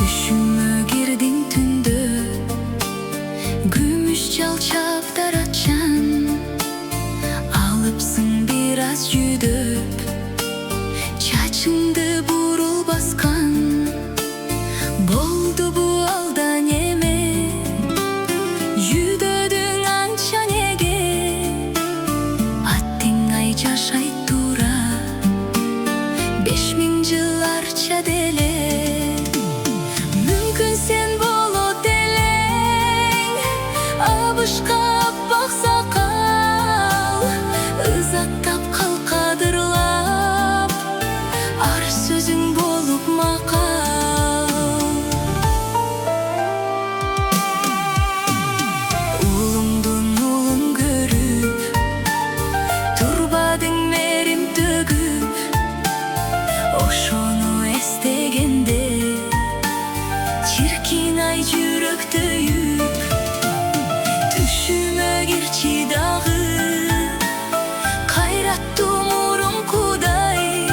Düşüme girdin tündü, gümüş çalçap daraçan. Alıpsın biraz yüdüp, çaçındı burul baskan. Boldu bu aldan yeme, yüdödün ança nege. Attin ay jaşay tura, 5000 yıllarça dele. Mümkün sen bolo deleң, abışka baksa kal. Izattap kal kadırlap, ar sözün bolup makal. Ulumdun ulum görüp, turbadың merim tөгüp. Oşonu estegende, çirkin ay yürek töyüp. Düşüme girçi dağı, kayrattım urum kuday.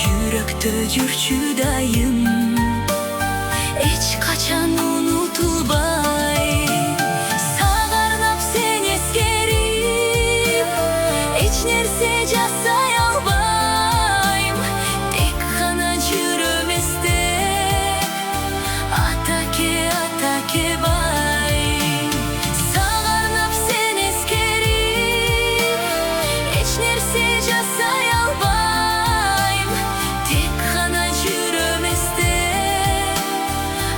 Yürekte jürçü dayım, hiç kaçan unutulbay. Sağarnap sen eskerip, hiç nerse jasay albayım. Tek kana jüremeste, atake atake bay. Sağarnap sen eskerip, hiç nerse jasay albayım. Tek kana jüremeste,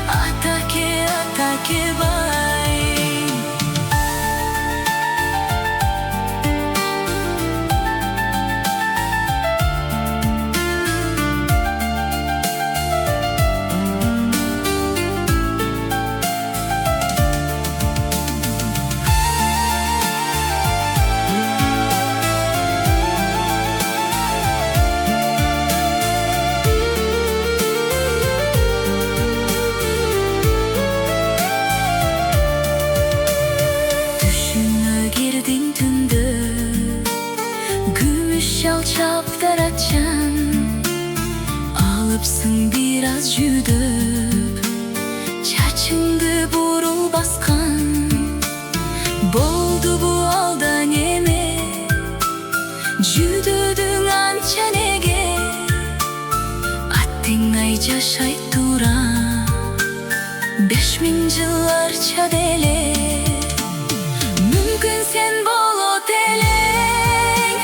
atake atake bay. Düşüme girdin tündü, gümüş çalçap daraçan. Alıpsın biraz yüdüp, çaçındı burul baskan. Boldu bu aldan yeme, yüdödün ança nege. Attin ay jaşay tura, 5000 yıllarça dele. Mümkün sen bolo deleň,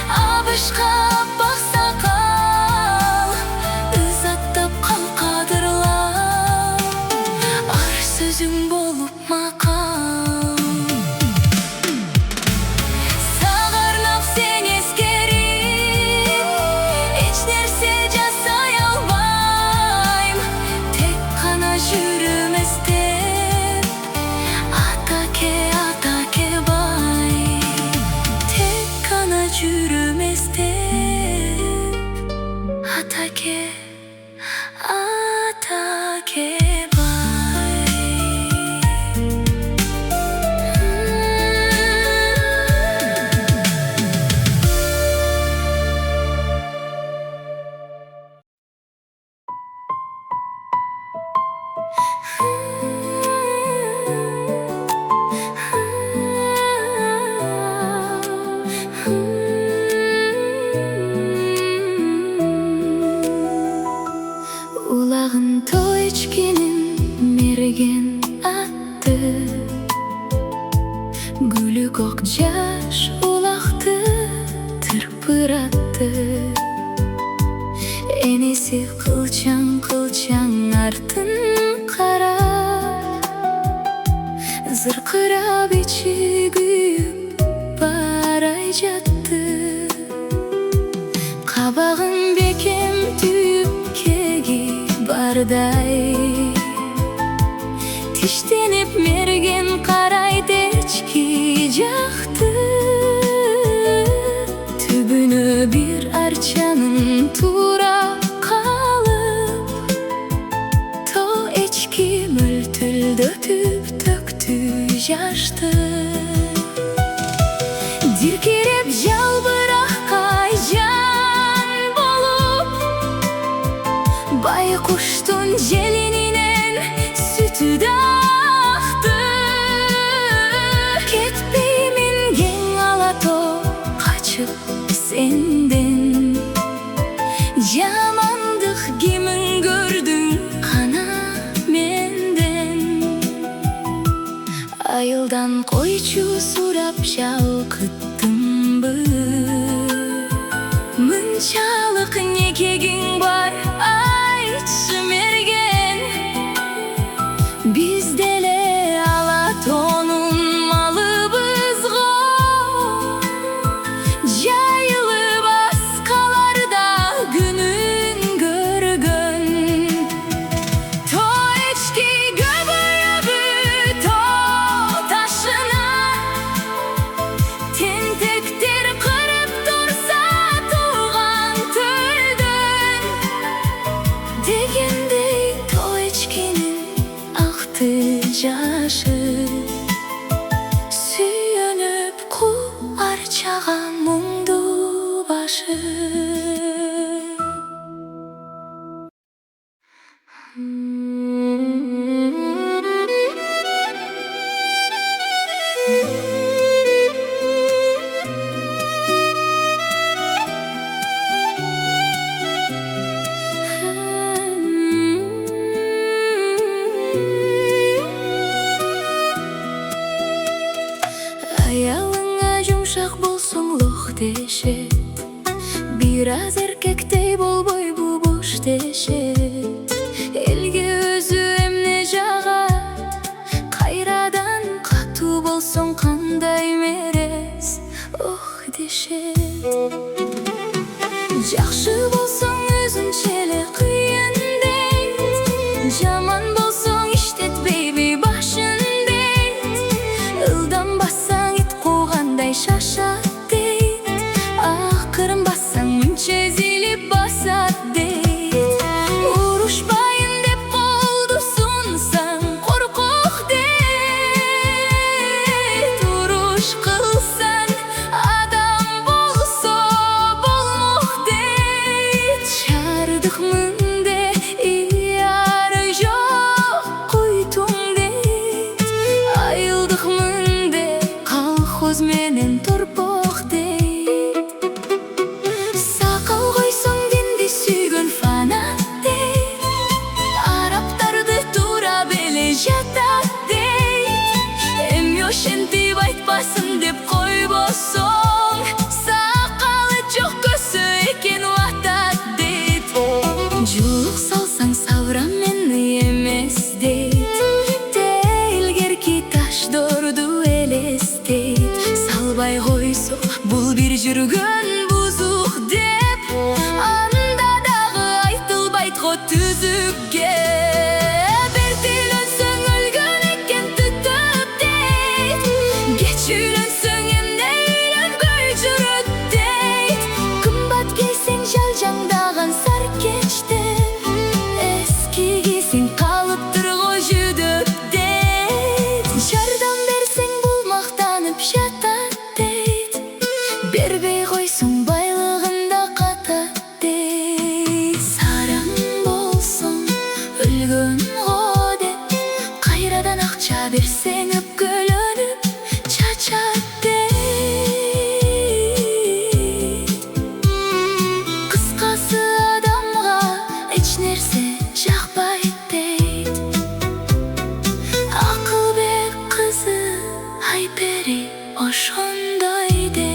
abışka baksa kal. Izattap kal kadırlap, ar sözün bolup makal. Sağarnap sen eskerip, hiç nerse jasay albayım. Tek kana jüremeste, atake atake bay. Tek kana jüremeste, atake atake bay. Ulağın toy içkinin mergen attı. Gülü kok jaş ulaktı, tırpırattı. Enesi kılçan kılçan артын karap. Zırkırap içi güyüp baray jattı. Kabağın bekem tüyüp kegi barday. Tiştenip mergen karaydı içki jaktı. Tübünü bir arçanın tura kalıp, to içki mültüldötüp töktü jaştı. Dirkerep жалбырак кайжан болуп, Baykuştun jelininen sütü de aktı. Ketpeymin gen alato kaçıp senden. Yamandık kimin gördün ana menden. Ayıldan koyçu surap şalkıttım bı. Mınçalık nekegin var aytşı mergen. Bizdele Alatonun malыбыз go. Jayılıp askalarda günün görgön. To içki göbüyübü to taşına. Tentektir kırıp dursa tuğan töldön. Degende to içkinin aktı jaşı. Süyünüp ku arçağa muңду başı. Ayalыңа жұмшақ болсың лох дешет. Biraz erkektей болбой бу бош дешет. Элге өзү эмне жага. Кайрадан катуу болсоң кандай мерез ох дешет. Жакшы болсоң өзүнчө эле кыйын дейт. Жаман болсоң иштетпейби башын дейт. Ылдам бассаң ит куугандай шашат дейт. Акырын бассаң мынча эзилип басат дейт. Урушпайын деп колду сунсаң коркок дейт. Уруш кылсаң адам болсо болмок дейт. Шаардык мынде ыяры жок куйтуң дейт. Айылдык мынде колхоз менен торпок дейт. Сакал койсоң динди сүйгөн фанат дейт. Араптарды туура беле жатат дейт. Эми ошентип айтпасын деп койбосоң. Сакалы жок көсө экен ватат дейт. Жулук салсаң савра мени эмес дейт. Телгерки ташдорду элестейт. Салбай койсо бул бир жүргөн бузук деп. Анда дагы айтылбайт го түзүккө. Бир тилөнсөң өлгөн экен түтүп дейт. Кеч үйлөнсөң эмне үйлөнгөй жүрөт дейт. Кымбат кийсең жалжаңдаган сар кечтен. Эски кийсең калыптыр го жүдөп дейт. Жардам берсең бул мактанып жатат дейт. Бербей койсоң байлыгында катат дейт. Сараң болсоң өлгөн го деп. Кайрадан акча берсең өпкөлөнүп чачат дейт. Кыскасы адамга эч нерсе жакпайт дейт. Акылбек кызы Айпери ошондой дейт.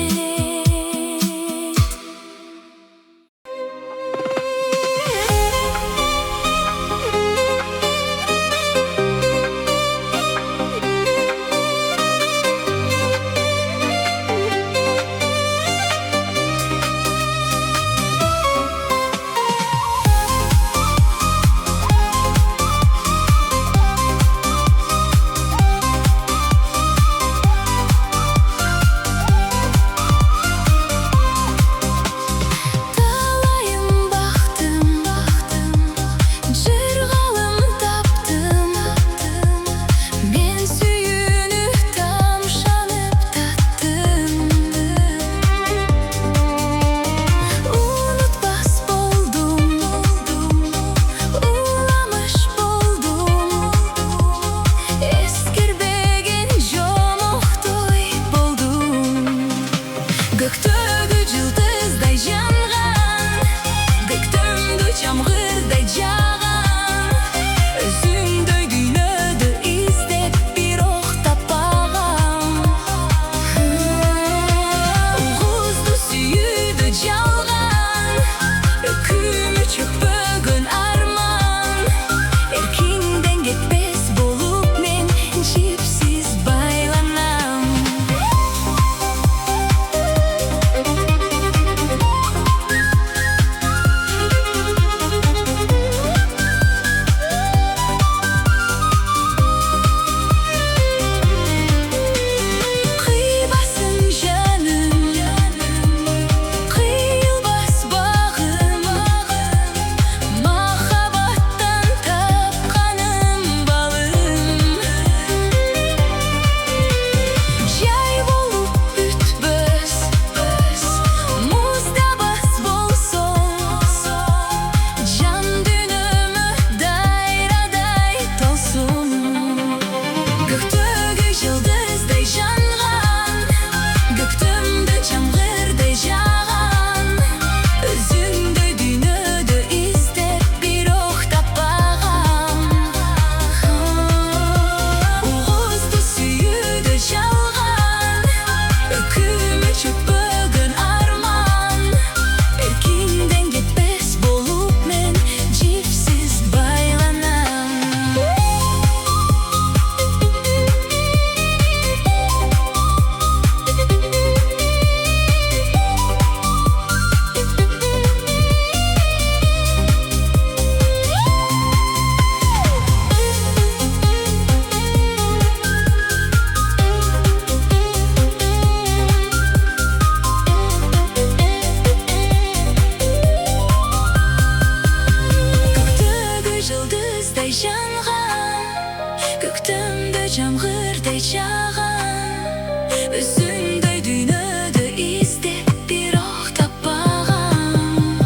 жашаған өзіңді дүйнөдө издеп бирок таппаган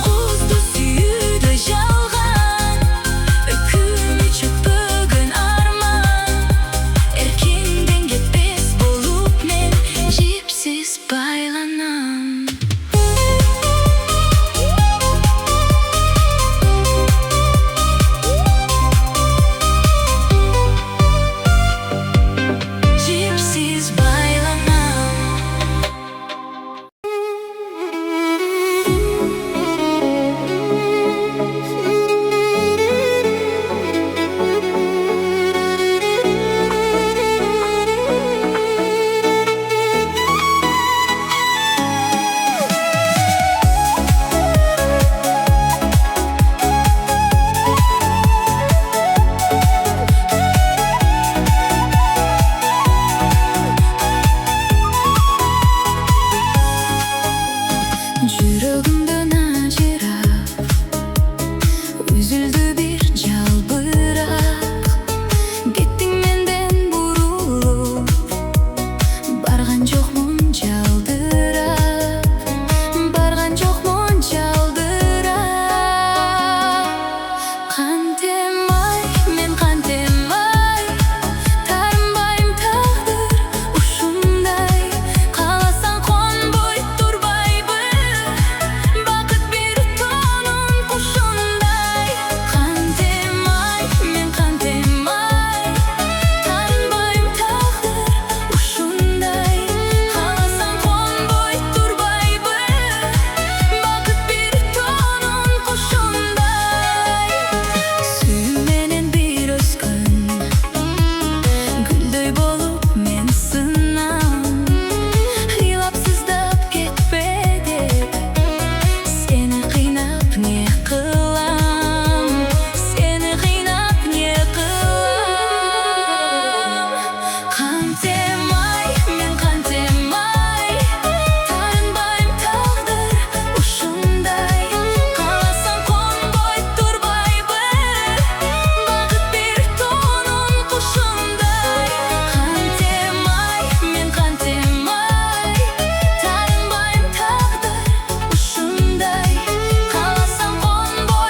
кузду сүйүүдө жалган өкүнү чөкпөгөн арман эркинден кетпес болуп мен жипсиз байланам Jipsiz baylanam Жүрөгүмдөн ажырап үзүлдү бир жалбырак кеттиң менден бурулуп барган жокмун жалдырап барган жокмун жалдырап кантем ай мен кантем ай таарынбайм тагдыр ушундай кааласаң конбой турбайбы бакыт бир тонун кушундай кантем ай мен кантем ай таарынбайм тагдыр ушундай кааласаң конбой турбайбы бакыт бир тонун кушундай сүйүү менен бир өскөн гүлдөй болуп мен сынам ыйлап сыздап кетпе деп сени кыйнап не кылам сени кыйнап не кылам кантем ай мен кантем ай таарынбайм тагдыр ушундай кааласаң конбой турбайбы бакыт бир тонун кушундай кантем ай мен кантем ай таарынбайм тагдыр ушундай кааласаң конбой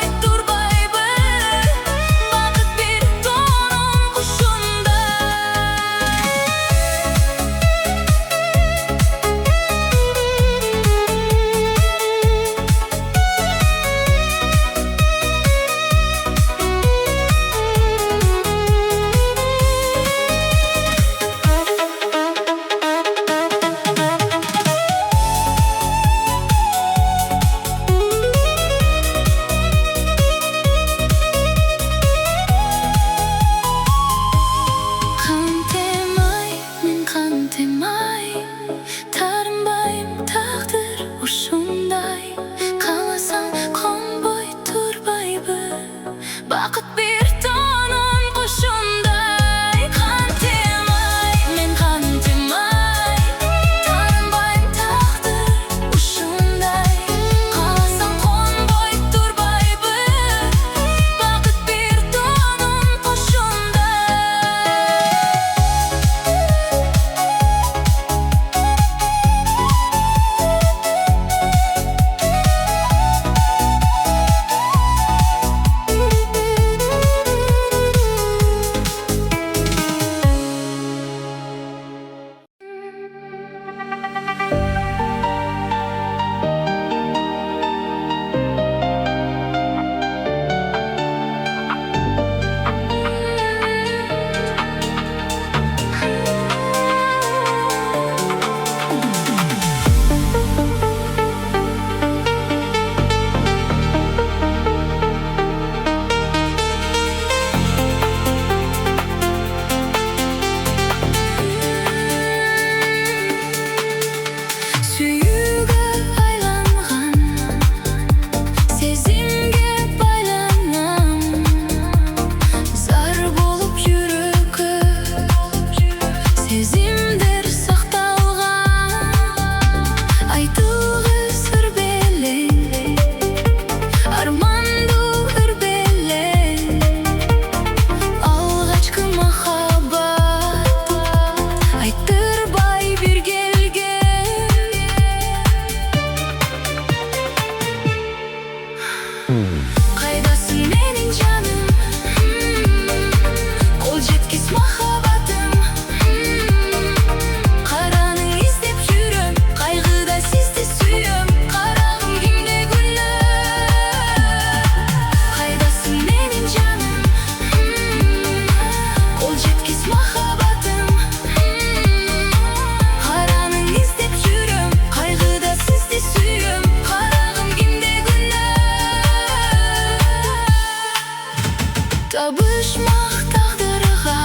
Кайдасың менің жаным, қол жеткіз махаббатым. Қараны іздеп жүрем, қайғыда сізді сүйем, қарағым кімде гүлі. Қайдасың менің жаным, қол жеткіз махаббатым. Қараны іздеп жүрем, қайғыда сізді сүйем, қарағым кімде гүлі. Табышмақ тағдырға,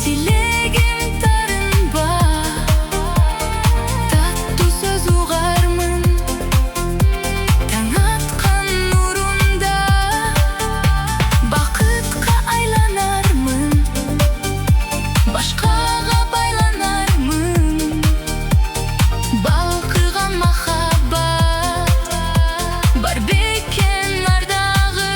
тілегім тарынба. Тату сөз ұғармын таң атқан нұрында. Бақытқа айланармын, башқаға байланармын. Балқыған махаббат бар бекен ардағы.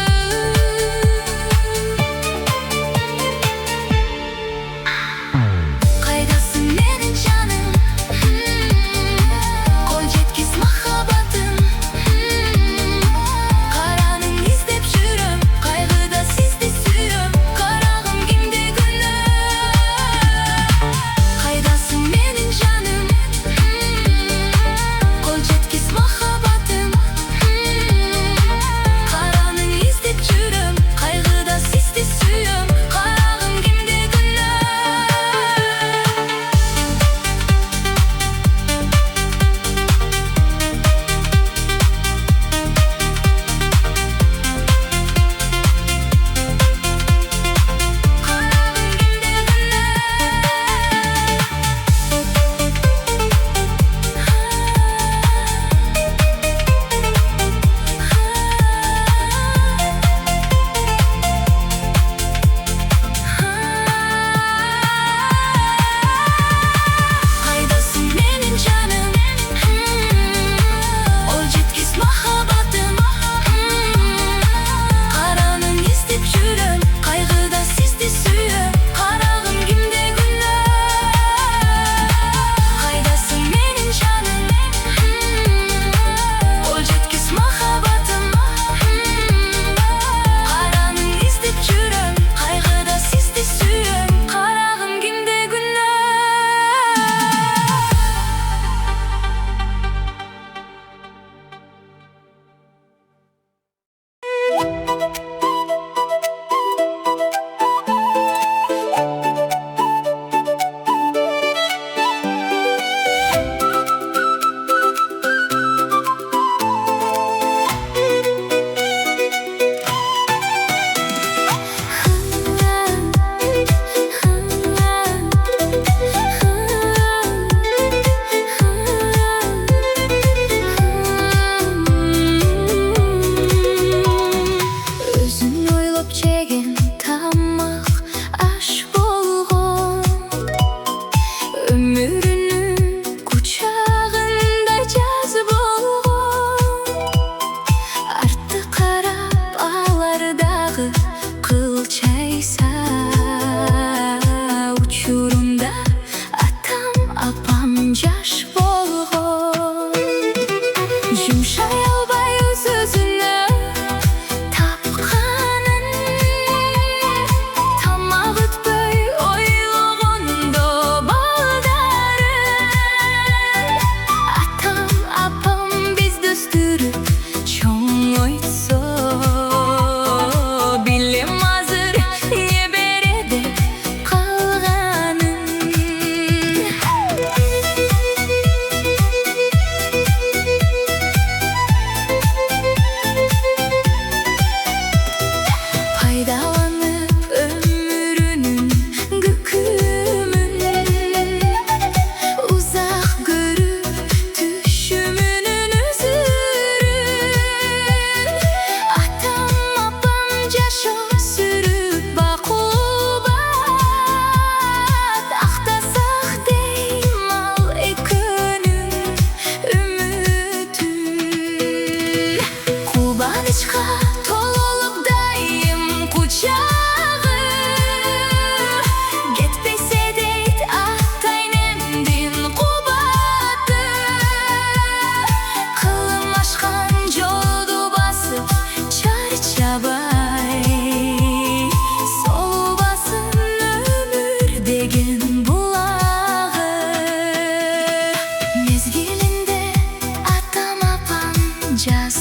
oynayacağız.